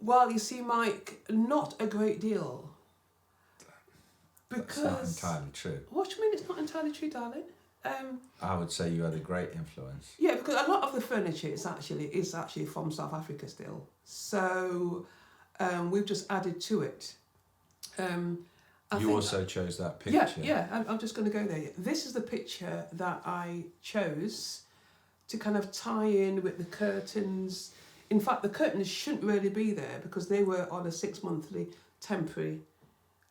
Well, you see, Mike, not a great deal. That's not entirely true. What do you mean it's not entirely true, darling? I would say you had a great influence. Yeah, because a lot of the furniture is actually from South Africa still. So we've just added to it. You also chose that picture. Yeah, I'm just going to go there. This is the picture that I chose to kind of tie in with the curtains. In fact, the curtains shouldn't really be there because they were on a 6-monthly temporary.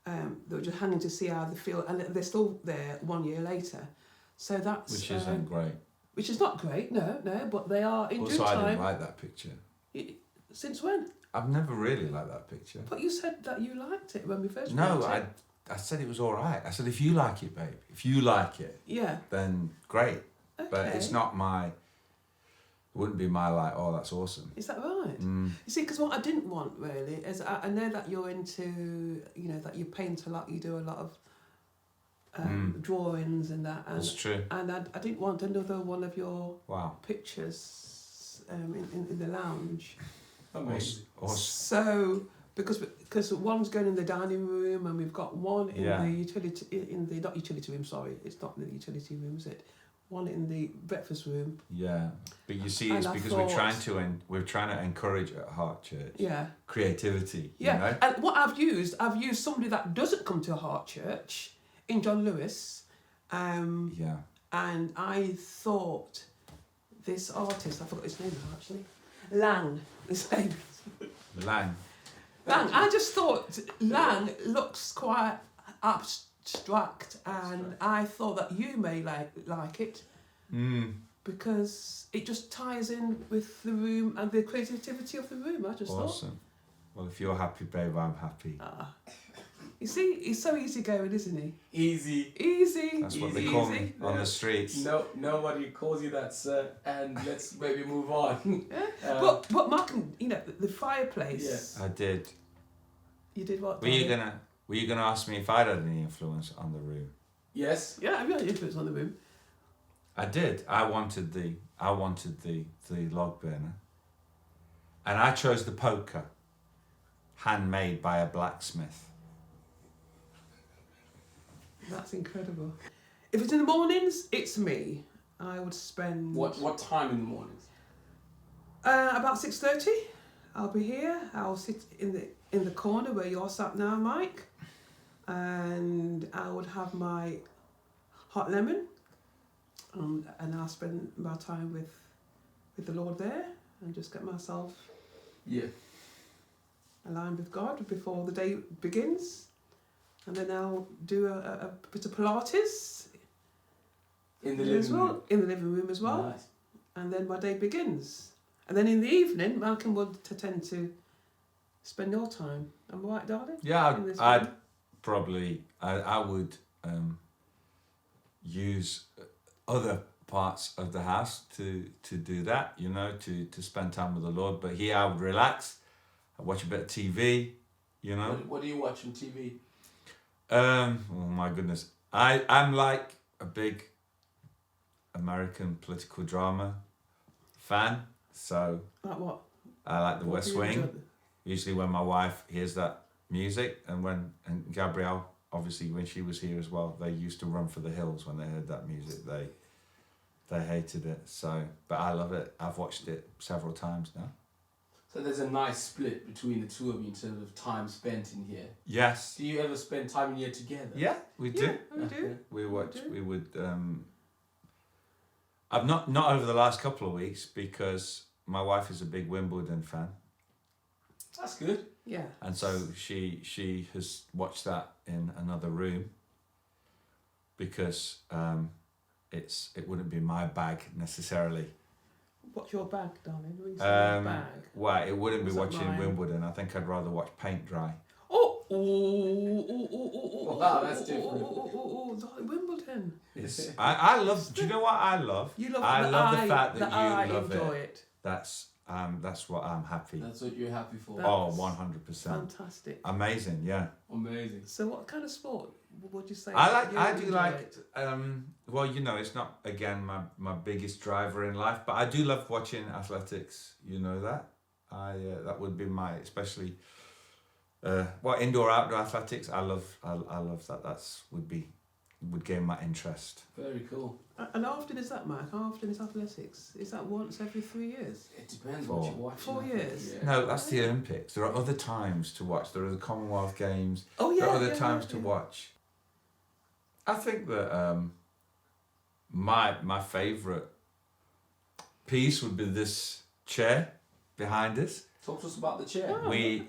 They were just hanging to see how they feel, and they're still there 1 year later. So that's Which isn't great. Which is not great, no, but they are in due Also, time. I didn't like that picture. Since when? I've never really liked that picture. But you said that you liked it when we first No, met. I said it was all right. I said, if you like it, babe, if you like it, yeah, then great. okay. But it's not it wouldn't be my like, oh, that's awesome. Is that right? Mm. You see, because what I didn't want really is I know that you're into, that you paint a lot, you do a lot of drawings and that. And, That's true. And I didn't want another one of your pictures in the lounge. Amazing. So because one's going in the dining room and we've got one in the not utility room. Sorry, it's not the utility room, is it? One in the breakfast room. Yeah, but you see, it's because we're trying to encourage at Heart Church. Yeah. Creativity. Yeah, You know? and what I've used somebody that doesn't come to Heart Church in John Lewis. Yeah. And I thought this artist, I forgot his name now actually, Lang. His name. Lang. I just thought Lang looks quite abstract, and I thought that you may like it because it just ties in with the room and the creativity of the room. I just thought. Awesome. Well, if you're happy, babe, I'm happy. You see, he's so easygoing, isn't he? Easy. That's what they call me on the streets. No, nobody calls you that, sir. And let's maybe move on. Yeah. But Malcolm, the fireplace. Yeah. I did. You did what? Were you gonna ask me if I'd had any influence on the room? Yes. Yeah, I've got influence on the room. I did. I wanted the log burner, and I chose the poker, handmade by a blacksmith. That's incredible. If it's in the mornings, it's me. I would spend. What time in the mornings? About 6:30. I'll be here. I'll sit in the corner where you're sat now, Mike, and I would have my hot lemon, and I'll spend my time with the Lord there, and just get myself aligned with God before the day begins. And then I'll do a bit of Pilates in the living room. In the living room as well. Nice. And then my day begins. And then in the evening, Malcolm would tend to spend your time. Am I right, darling? Yeah, I'd probably I would use other parts of the house to do that. To spend time with the Lord. But here I would relax. I'd watch a bit of TV. What do you watch on TV? Oh my goodness. I'm like a big American political drama fan, so like what? I like the West Wing. Usually when my wife hears that music, and Gabrielle, obviously when she was here as well, they used to run for the hills when they heard that music. They hated it, but I love it. I've watched it several times now. So there's a nice split between the two of you in terms of time spent in here. Yes. Do you ever spend time in here together? Yeah, we do. Yeah, we do. We watch. We would. I've not over the last couple of weeks because my wife is a big Wimbledon fan. That's good. Yeah. And so she has watched that in another room because it wouldn't be my bag necessarily. What's your bag, darling? When you say bag? Well, it wouldn't be Was that watching mine? Wimbledon. I think I'd rather watch paint dry. Wow, that's different. Wimbledon. I love. Do you know what I love? You love. I love the fact that I you love enjoy it. That's what I'm happy. That's what you're happy for. Oh, 100%. Fantastic. Amazing, yeah. Amazing. So, what kind of sport would you say? I do like. Well, it's not again my biggest driver in life, but I do love watching athletics. You know that. that would be my, especially indoor outdoor athletics. I love that. Would gain my interest. Very cool. And how often is that, Mark? How often is athletics? Is that once every 3 years? It depends what you watch. 4 years? Yeah. No, that's the Olympics. There are other times to watch. There are the Commonwealth Games. Oh yeah. There are other times to watch. I think that my favourite piece would be this chair behind us. Talk to us about the chair. Oh, We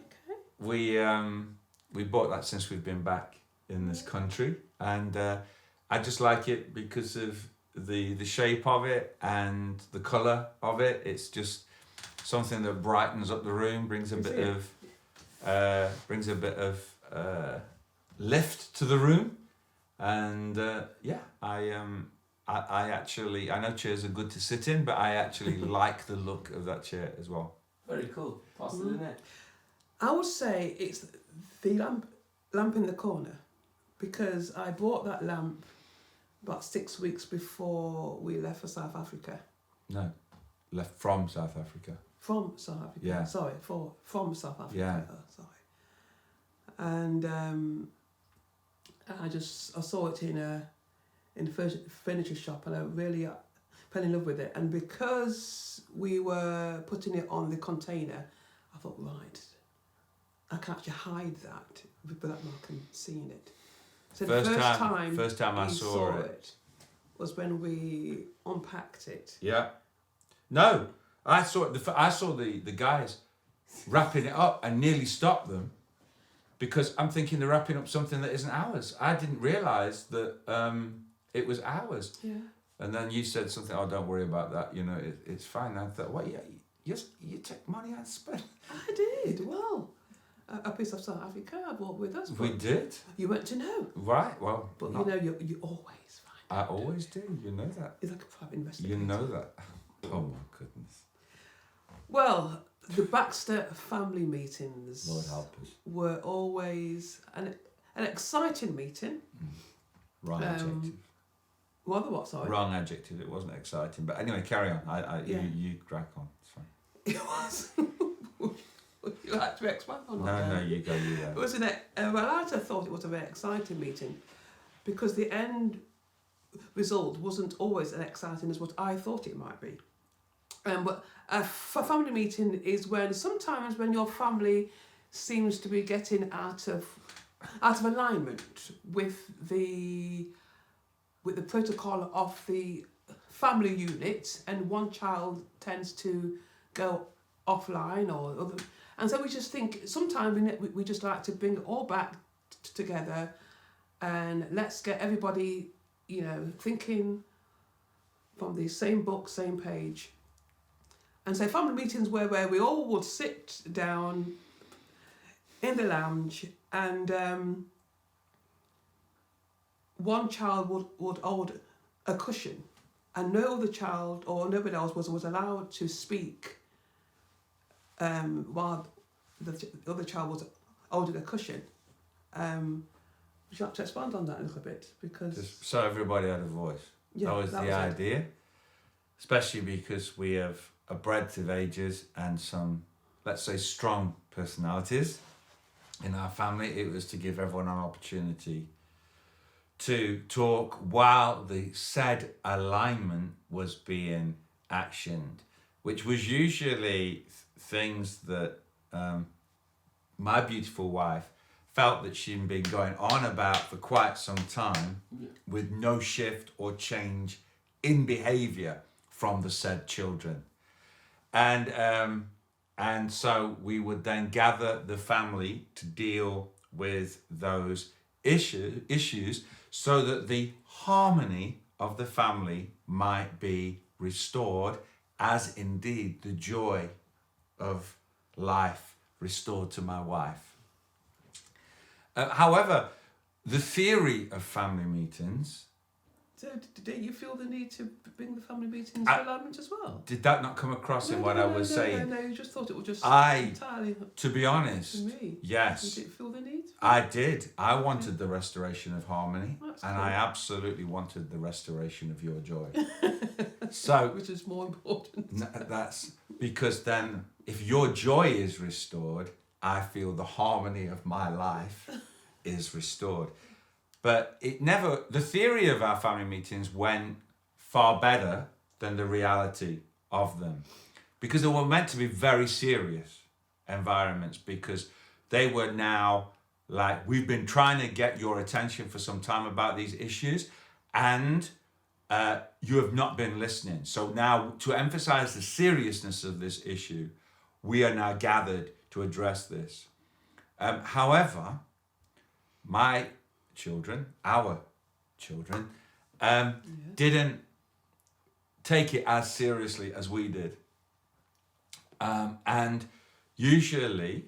bought that since we've been back in this country, and I just like it because of the shape of it and the colour of it. It's just something that brightens up the room, brings a bit of lift to the room, and I know chairs are good to sit in, but I actually like the look of that chair as well. Very cool. Pass it in there. I would say it's the lamp in the corner, because I bought that lamp about 6 weeks before we left for South Africa. No, left from South Africa. From South Africa. Yeah. Sorry, from South Africa. Yeah. Sorry. And I saw it in a furniture shop, and I really fell in love with it. And because we were putting it on the container, I thought, right, I can actually hide that without Malcolm seeing it. So the first time I saw it was when we unpacked it. Yeah. No, I saw it. I saw the guys wrapping it up and nearly stopped them, because I'm thinking they're wrapping up something that isn't ours. I didn't realise that it was ours. Yeah. And then you said something. Oh, don't worry about that. You know, it's fine. I thought, well, yeah, you take money and spend. I did. Well, a piece of South Africa I brought with us. We did. You went to know. Right. Well, But not, you always find. I always do. You know that. It's like a private investigator. You know that. Oh my goodness. Well, the Baxter family meetings Lord help us. were always an exciting meeting. Wrong adjective. Well, the what? Sorry. Wrong adjective. It wasn't exciting. But anyway, carry on. Yeah. You crack on. It's fine. It was. Would you like to expand on that? No, you go. It was I thought it was a very exciting meeting, because the end result wasn't always as exciting as what I thought it might be. But a family meeting is sometimes when your family seems to be getting out of alignment with the protocol of the family unit, and one child tends to go offline or other. And so we just think sometimes we just like to bring it all back together, and let's get everybody, thinking from the same book, same page. And so family meetings were where we all would sit down in the lounge, and one child would hold a cushion, and no other child or nobody else was allowed to speak while the other child was holding a cushion. Would you like to expand on that a little bit? Because Just so everybody had a voice. yeah, that was the idea. Especially because we have a breadth of ages and some, let's say, strong personalities in our family. It was to give everyone an opportunity to talk while the said alignment was being actioned, which was usually things that my beautiful wife felt that she'd been going on about for quite some time, with no shift or change in behaviour from the said children. And so we would then gather the family to deal with those issues so that the harmony of the family might be restored, as indeed the joy of life restored to my wife. However, the theory of family meetings... So did you feel the need to bring the family meetings to alignment as well? Did that not come across in what I was saying? No, you just thought it was just entirely... To be honest, to me. yes. Did you feel the need? I did. I wanted the restoration of harmony, That's and cool. I absolutely wanted the restoration of your joy. So, Which is more important. that's because then if your joy is restored, I feel the harmony of my life is restored. But the theory of our family meetings went far better than the reality of them, because they were meant to be very serious environments, because they were now like, we've been trying to get your attention for some time about these issues, and you have not been listening. So now, to emphasize the seriousness of this issue, we are now gathered to address this. However, our children, didn't take it as seriously as we did. And usually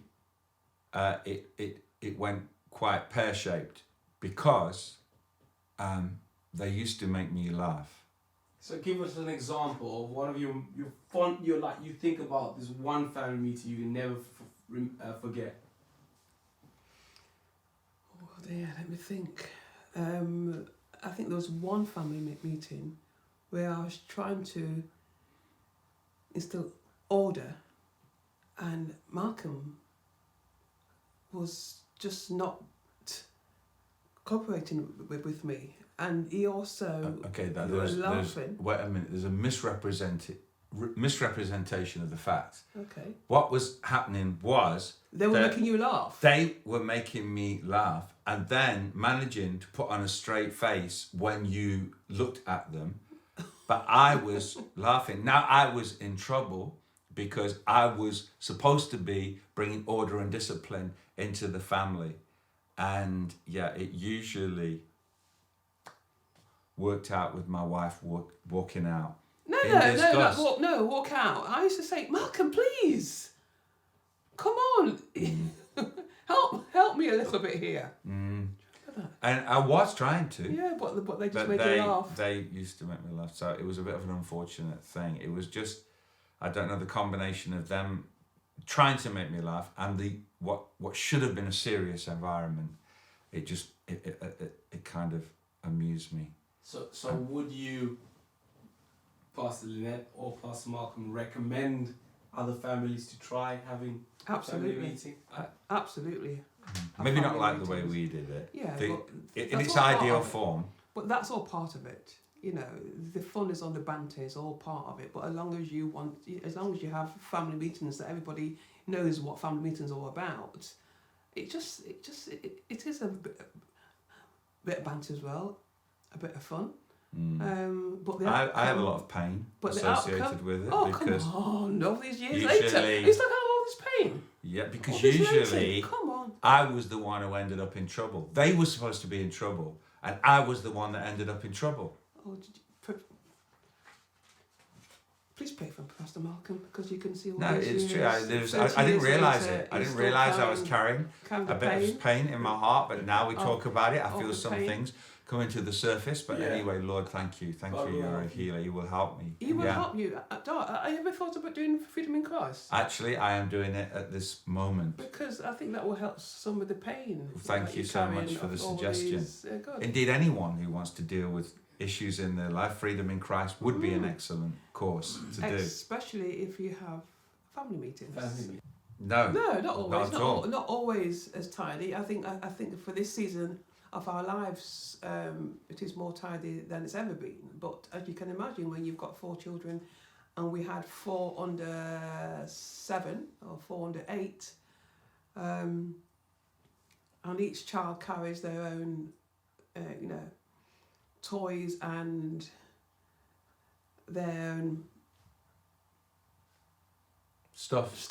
it went quite pear-shaped, because they used to make me laugh. So give us an example of one of your you think about this one family meeting you can never forget. Oh dear, let me think. I think there was one family meeting where I was trying to instill order, and Malcolm was just not cooperating with me, and he also laughing. Wait a minute. There's a misrepresentation of the facts. Okay. What was happening was they were making you laugh. They were making me laugh, and then managing to put on a straight face when you looked at them. But I was laughing. Now I was in trouble, because I was supposed to be bringing order and discipline into the family. And it usually worked out with my wife walking out. No, walk out. I used to say, Malcolm, please, come on, help me a little bit here. And I was trying to. Yeah, but they just made you laugh. They used to make me laugh, so it was a bit of an unfortunate thing. It was just, I don't know, the combination of them trying to make me laugh and what should have been a serious environment. It kind of amused me. So would you, Pastor Lynette or Pastor Malcolm, recommend other families to try having a family meeting? Absolutely. Maybe not like the way we did it. Yeah, in its ideal form. But that's all part of it. You know, the fun is on the banter is all part of it. But as long as you have family meetings that everybody knows what family meetings are all about, it is a bit of banter as well, a bit of fun. But I have a lot of pain associated with it. Because come on, all these years later, it's like I have all this pain. Yeah, because usually come on. I was the one who ended up in trouble. They were supposed to be in trouble, and I was the one that ended up in trouble. Oh, please pray for Pastor Malcolm, because you can see all these it's years. true. I didn't realise it. I didn't realise I was carrying a bit of pain in my heart, but now we talk about it, I feel some things coming to the surface. But anyway, Lord, thank you. Thank you, you're a healer. You will help me. He will help you. I ever thought about doing Freedom in Christ? Actually, I am doing it at this moment. Because I think that will help some with the pain. Thank you so much for the suggestion. Indeed, anyone who wants to deal with issues in their life, Freedom in Christ would be an excellent course to do. Especially if you have family meetings. No, not always. Not at all. Not always as tidy. I think for this season of our lives, it is more tidy than it's ever been. But as you can imagine, when you've got 4 children, and we had 4 under 7 or 4 under 8, and each child carries their own, toys and their own stuff.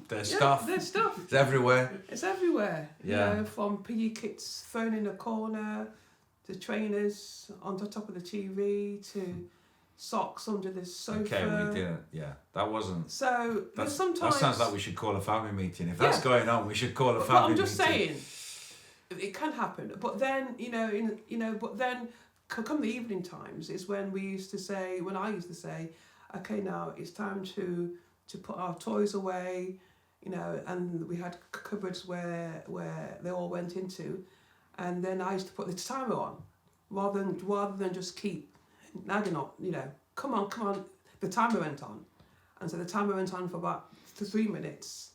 Their stuff. It's everywhere. It's everywhere. Yeah. You know, from PE kits thrown in the corner, to trainers on the top of the TV, to socks under the sofa. Okay, we didn't. Yeah, that wasn't. So sometimes that sounds like we should call a family meeting. If that's going on, we should call a family meeting. I'm just saying, it can happen. But then but then come the evening times is when I used to say, okay, now it's time to put our toys away, and we had cupboards where they all went into, and then I used to put the timer on, rather than just keep nagging on, come on, the timer went on, And so the timer went on for about 3 minutes,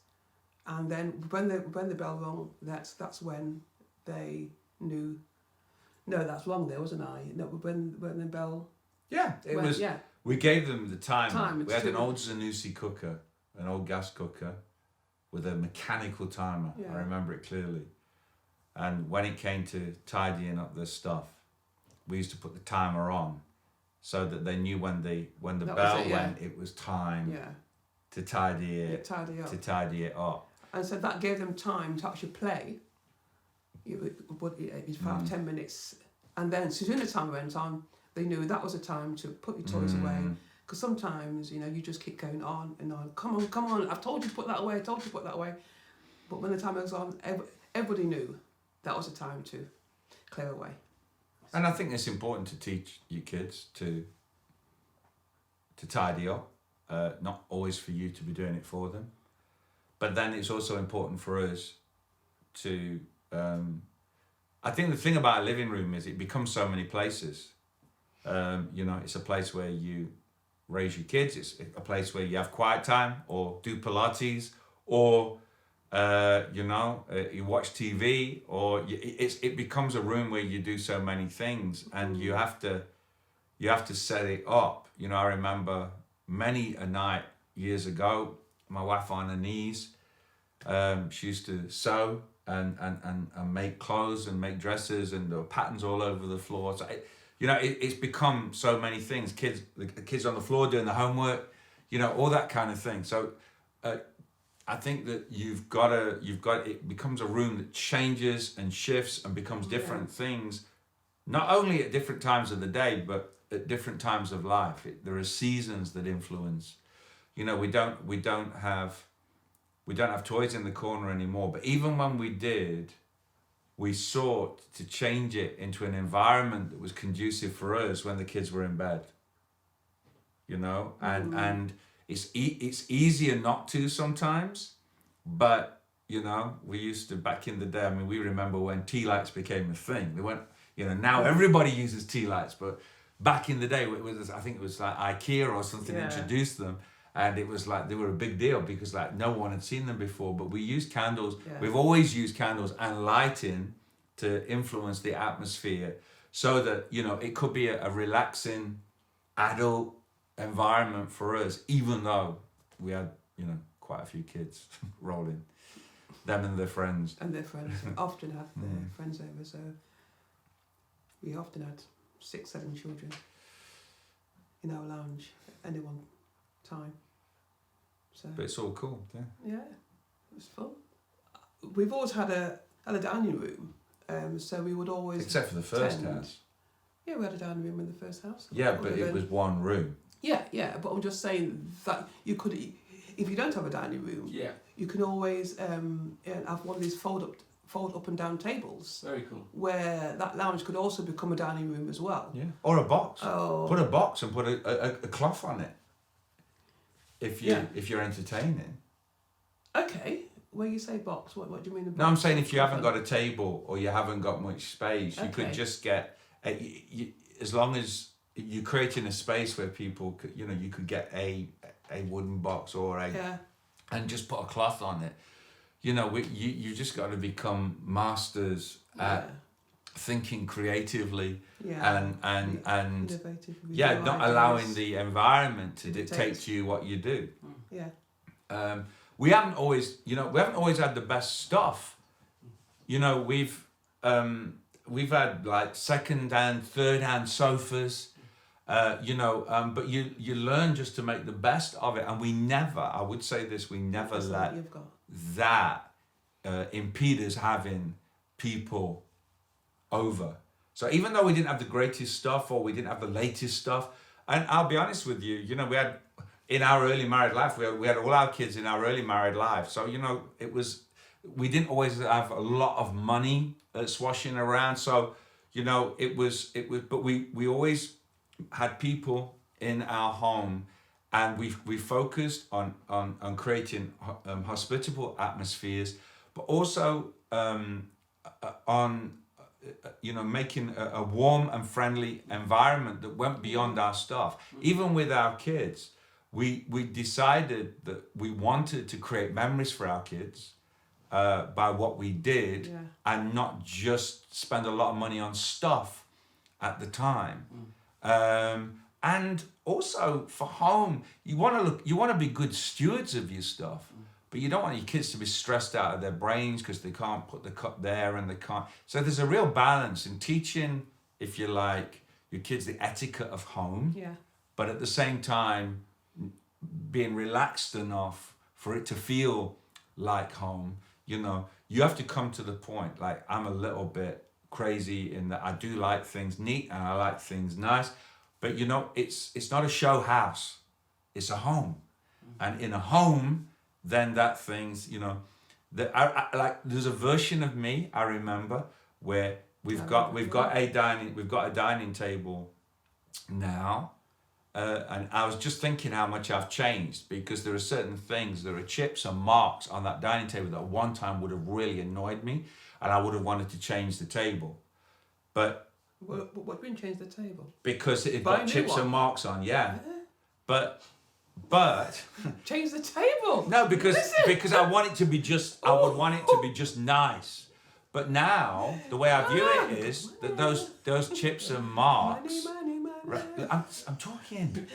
and then when the bell rang, that's when they knew. No, that's wrong there, wasn't I? No, when the bell. Yeah, it was. Yeah. We gave them the timer. We had an 2 old Zanussi cooker, an old gas cooker, with a mechanical timer. Yeah. I remember it clearly. And when it came to tidying up their stuff, we used to put the timer on, so that they knew when the bell went, it was time to tidy it, to tidy it up. And so that gave them time to actually play. It was 5-10 minutes, and then as soon as the timer went on, they knew that was a time to put your toys away. Because sometimes, you know, you just keep going on and on. Come on! I've told you to put that away. I told you to put that away. But when the timer was on, everybody knew that was a time to clear away. And I think it's important to teach your kids to tidy up. Not always for you to be doing it for them, but then it's also important for us to. I think the thing about a living room is it becomes so many places. You know, it's a place where you raise your kids. It's a place where you have quiet time or do Pilates or you watch TV, or it becomes a room where you do so many things, and you have to set it up. You know, I remember many a night years ago, my wife on her knees, she used to sew and make clothes and make dresses, and there were patterns all over the floor. So it's become so many things. The kids on the floor doing the homework, you know, all that kind of thing. So I think that you've got it becomes a room that changes and shifts and becomes different things, not only at different times of the day, but at different times of life. There are seasons that influence. You know, we don't have toys in the corner anymore, but even when we did, we sought to change it into an environment that was conducive for us when the kids were in bed. You know, and it's easier not to sometimes, but you know, we used to back in the day. I mean, we remember when tea lights became a thing. They went, you know, now everybody uses tea lights, but back in the day, I think it was like IKEA or something introduced them, and it was like they were a big deal because like no one had seen them before. But we used candles. Yeah. We've always used candles and lighting to influence the atmosphere, so that, you know, it could be a relaxing adult environment for us, even though we had, you know, quite a few kids rolling, them and their friends. Often had their friends over, so we often had 6-7 children in our lounge at any one time. So, but it's all cool, yeah. Yeah, it was fun. We've always had a dining room, so we would always, except for the first house. Yeah, we had a dining room in the first house. Yeah, but it was one room. Yeah, but I'm just saying that you could, if you don't have a dining room, you can always have one of these fold up and down tables. Very cool. Where that lounge could also become a dining room as well. Yeah, or a box. Oh. Put a box and put a cloth on it. If you're entertaining. Okay, when you say box, what do you mean? A box? No, I'm saying if you haven't got a table or you haven't got much space, you could just get as long as you're creating a space where people could, you know, you could get a wooden box or and just put a cloth on it. You know, you just got to become masters at thinking creatively and not allowing the environment to dictate to you what you do. Yeah. We haven't always had the best stuff. You know, we've had like second hand, third hand sofas. But you learn just to make the best of it, and we never let that impede us having people over. So even though we didn't have the greatest stuff or we didn't have the latest stuff, and I'll be honest with you, you know, we had in our early married life, we had all our kids in our early married life. So, you know, we didn't always have a lot of money swashing around. So, you know, but we always had people in our home, and we focused on creating hospitable atmospheres, but also on making a warm and friendly environment that went beyond our stuff. Even with our kids, we decided that we wanted to create memories for our kids by what we did, and not just spend a lot of money on stuff at the time. And also for home, you want to be good stewards of your stuff, but you don't want your kids to be stressed out of their brains because they can't put the cup there and they can't. So there's a real balance in teaching, if you like, your kids the etiquette of home, but at the same time being relaxed enough for it to feel like home. You know, you have to come to the point, like, I'm a little bit crazy in that I do like things neat and I like things nice, but you know, it's not a show house, it's a home. And in a home, then that things, you know, that I like, there's a version of me I remember where we've got a dining table now. And I was just thinking how much I've changed, because there are certain things, there are chips and marks on that dining table that one time would have really annoyed me, and I would have wanted to change the table. But what didn't change the table? Because it got chips and marks on, But change the table. No, because I want it to be just. I would want it to be just nice. But now the way I view it is that those chips and marks. I'm talking.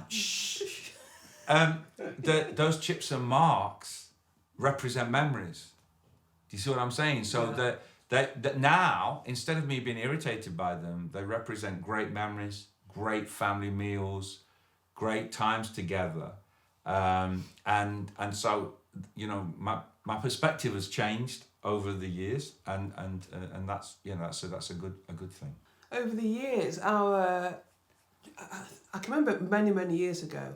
Shh. Those chips and marks represent memories. Do you see what I'm saying? So that now, instead of me being irritated by them, they represent great memories, great family meals, great times together, and so, you know, my perspective has changed over the years, and that's, you know, that's a good thing. Over the years, I can remember many years ago,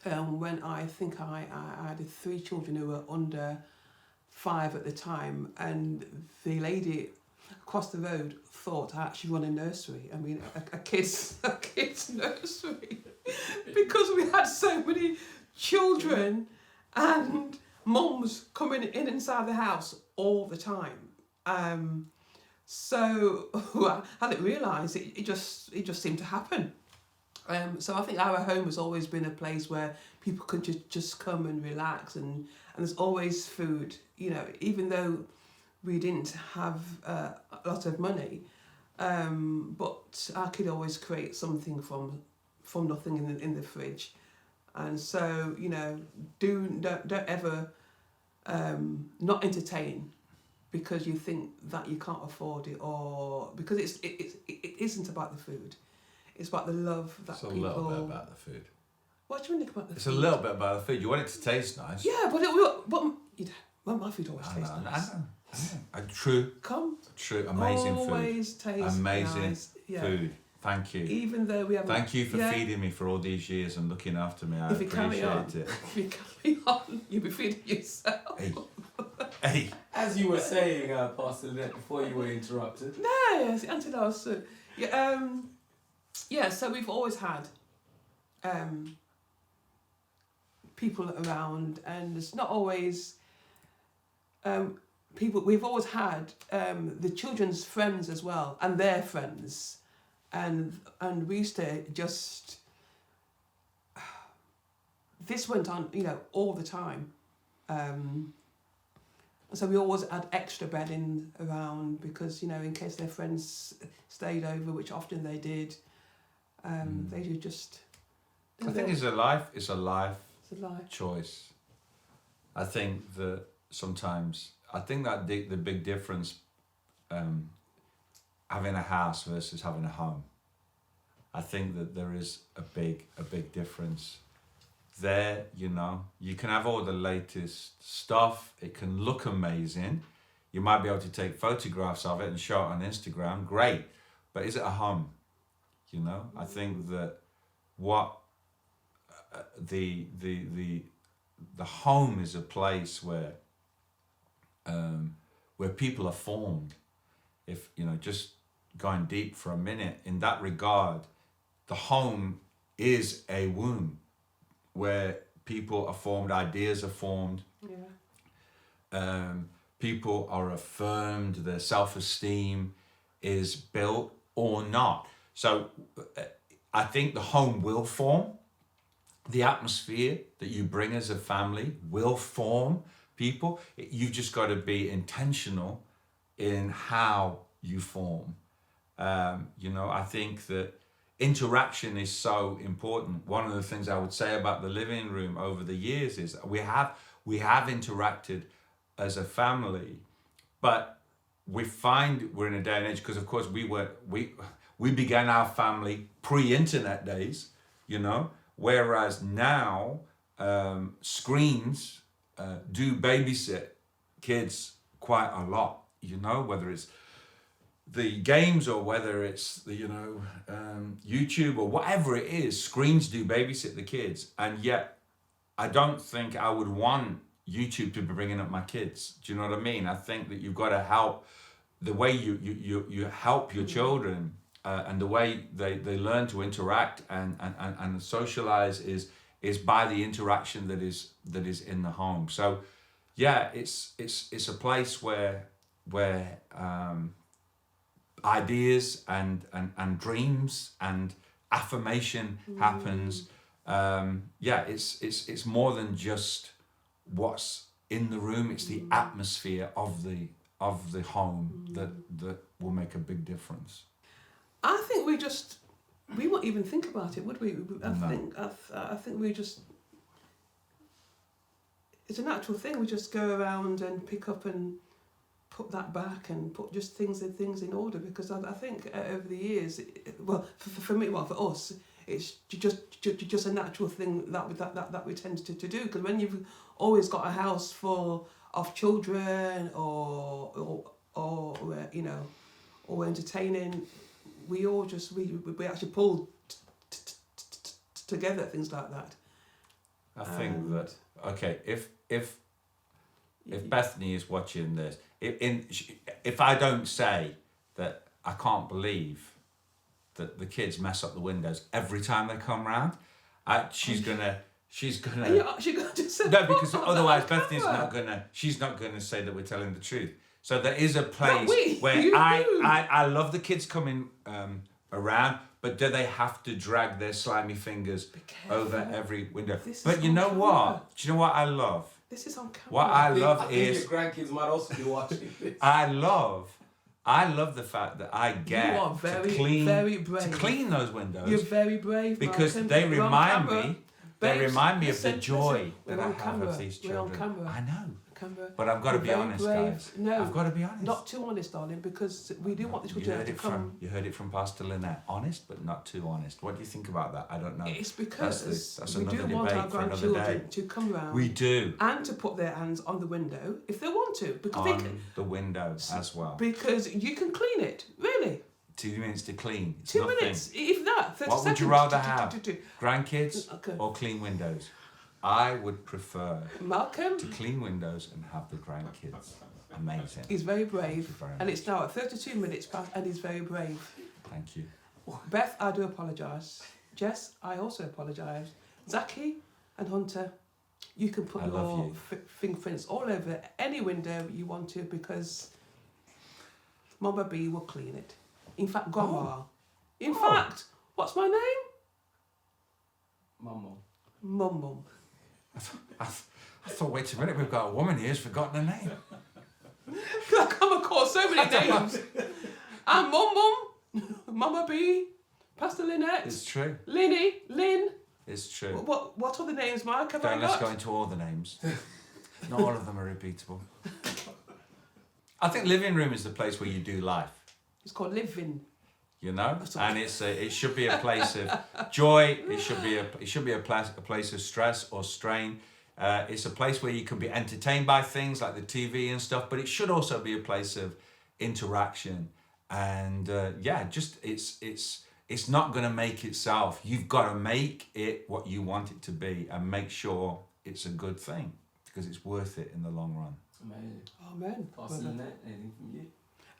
when I think I had 3 children who were under 5 at the time, and the lady across the road thought I actually run a nursery. I mean, a kids nursery, because we had so many children and mums coming in inside the house all the time. So I didn't realise it just seemed to happen. So I think our home has always been a place where people could just come and relax, and there's always food. You know, even though we didn't have a lot of money, but I could always create something from nothing in the fridge. And so, you know, don't ever not entertain because you think that you can't afford it, or because it isn't about the food. It's about the love that people... It's a little bit about the food. What do you think about the food? It's a little bit about the food. You want it to taste nice. Yeah, but my food always tastes nice. I know. True. True. Amazing food. Always tastes amazing nice. Food. Thank you. Even though we have... Thank you for feeding me for all these years and looking after me. I appreciate it. If you carry on, you'll be feeding yourself. Hey. As you were saying, Pastor Lynette, before you were interrupted. No, until I was so... Yeah, so we've always had people around, and it's not always people. We've always had the children's friends as well, and their friends, and we used to just... This went on, you know, all the time. So we always had extra bedding around because, you know, in case their friends stayed over, which often they did. They do just... I think it's a life choice. I think that sometimes... I think that the big difference, having a house versus having a home. I think that there is a big difference. There, you know, you can have all the latest stuff. It can look amazing. You might be able to take photographs of it and show it on Instagram. Great. But is it a home? You know, I think that what the home is a place where people are formed. If, you know, just going deep for a minute, in that regard, the home is a womb where people are formed, ideas are formed. Yeah. People are affirmed, their self-esteem is built or not. So I think the home will form, the atmosphere that you bring as a family will form people. You've just got to be intentional in how you form. I think that interaction is so important. One of the things I would say about the living room over the years is we have interacted as a family, but we find we're in a day and age, because of course we began our family pre-internet days, whereas now screens do babysit kids quite a lot, whether it's the games or whether it's the YouTube or whatever it is. Screens do babysit the kids, and yet I don't think I would want YouTube to be bringing up my kids. Do you know what I mean? I think that you've got to help the way you help your children, and the way they learn to interact and socialize is by the interaction that is in the home. So yeah, it's a place where ideas and dreams and affirmation happens. It's more than just what's in the room. It's the atmosphere of the home that will make a big difference. I think we won't even think about it, would we? I think we just, it's a natural thing. We just go around and pick up and put that back and put just things in order, because I think over the years, for me, for us, it's just a natural thing that we tend to do. Because when you've always got a house full of children or entertaining, we actually pull together things like that. I think that if Bethany is watching this, if I don't say that I can't believe that the kids mess up the windows every time they come round, she's gonna. Are you actually going to say no? Because otherwise Bethany's not gonna. She's not gonna say that we're telling the truth. So there is a place where I love the kids coming around, but do they have to drag their slimy fingers over every window? But you know what? Do you know what I love? This is on camera. What I love I think is your grandkids might also be watching this. I love the fact that I get you are very brave to clean those windows. You're very brave, because Malcolm. they remind me. They Babes, remind me of the listen, joy that we're I on have camera. of these children. We're on camera. I know. Camera. But I've got to be honest, brave. guys. No, I've got to be honest. Not too honest, darling, because we do want the children to come. You heard it from Pastor Lynette. Honest, but not too honest. What do you think about that? I don't know. It's because that's we do want our grandchildren to come round. We do. And to put their hands on the window if they want to. Because the window as well. Because you can clean it, really. 2 minutes to clean. It's 2 nothing. minutes, if that. 30 what would seconds you rather have? Grandkids Okay. or clean windows? I would prefer Malcolm to clean windows and have the grandkids. Amazing. He's very brave. Very and it's now at 32 minutes past and he's very brave. Thank you. Beth, I do apologise. Jess, I also apologise. Zaki and Hunter, you can put your fingerprints all over any window you want to, because Mama B will clean it. In fact, Grandma. In fact, what's my name? Mum. I thought, wait a minute, we've got a woman here who's forgotten her name. I come across so many names. And Mum, Mama B, Pastor Lynette. It's true. Lynn. It's true. What other names, Mark, have I got? Let's go into all the names. Not all of them are repeatable. I think living room is the place where you do life. It's called living. And it should be a place of joy. It should be a place of stress or strain. It's a place where you can be entertained by things like the TV and stuff, but it should also be a place of interaction. And it's not going to make itself. You've got to make it what you want it to be, and make sure it's a good thing, because it's worth it in the long run. Amazing. Amen. Pastor Lynette, anything from you?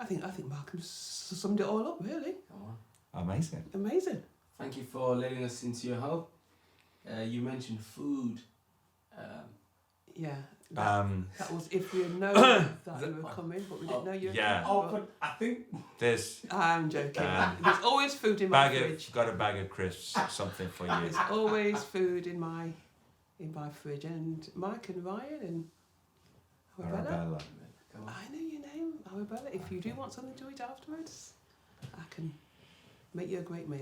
I think Malcolm summed it all up, really. Come on. Amazing. Thank you for letting us into your home. You mentioned food. Yeah. Um, That was if we had known that you were coming, but we didn't know you were yeah. coming. Oh, but I think there's I'm joking. There's always food in my fridge. got a bag of crisps, something for you. There's always food in my fridge. And Mike and Ryan and Arabella. I know your name, Arabella. If you do want something to eat afterwards, I can make you a great meal.